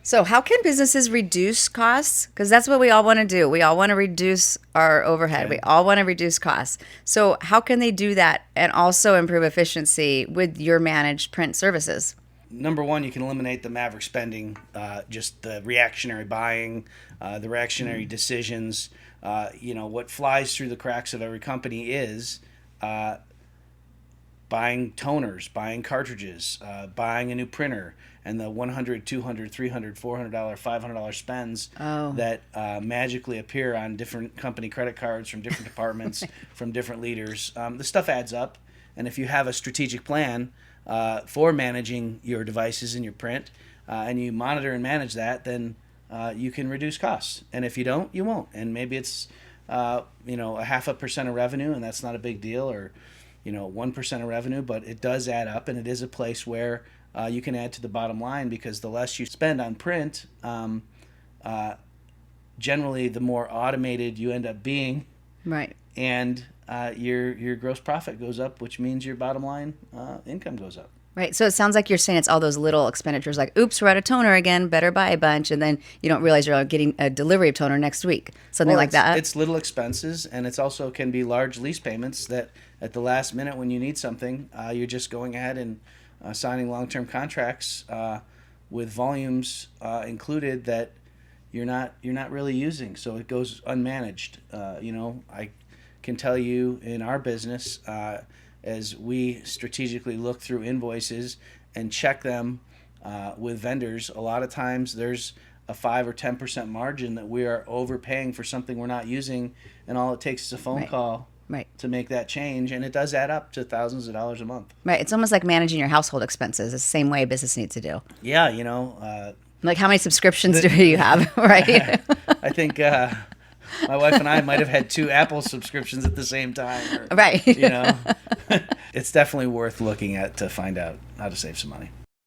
So, how can businesses reduce costs? Because that's what we all want to do. We all want to reduce our overhead. Okay. We all want to reduce costs. So, how can they do that and also improve efficiency with your managed print services? Number one, you can eliminate the maverick spending, just the reactionary buying, the reactionary decisions. What flies through the cracks of every company is uh, buying toners, buying cartridges, buying a new printer, and the 100, 200, 300, $400, $500 spends Oh, that magically appear on different company credit cards from different departments, from different leaders. The stuff adds up. And if you have a strategic plan for managing your devices and your print, and you monitor and manage that, then you can reduce costs. And if you don't, you won't. And maybe it's a 0.5% of revenue, and that's not a big deal, or 1% of revenue, but it does add up, and it is a place where you can add to the bottom line, because the less you spend on print, uh, generally the more automated you end up being, right. and your gross profit goes up, which means your bottom line income goes up. Right. So it sounds like you're saying it's all those little expenditures like, oops, we're out of toner again, better buy a bunch. And then you don't realize you're getting a delivery of toner next week. Something Well, like that. it's little expenses, and it's also can be large lease payments that at the last minute when you need something, you're just going ahead and signing long-term contracts with volumes included that you're not really using. So it goes unmanaged. I can tell you in our business, as we strategically look through invoices and check them with vendors, a lot of times there's a 5 or 10% margin that we are overpaying for something we're not using, and all it takes is a phone Right. call Right. to make that change, and it does add up to thousands of dollars a month. Right. It's almost like managing your household expenses. It's the same way business needs to do. Yeah, Like how many subscriptions do the, you have? Right. I think my wife and I might have had two Apple subscriptions at the same time. Or, Right. it's definitely worth looking at to find out how to save some money.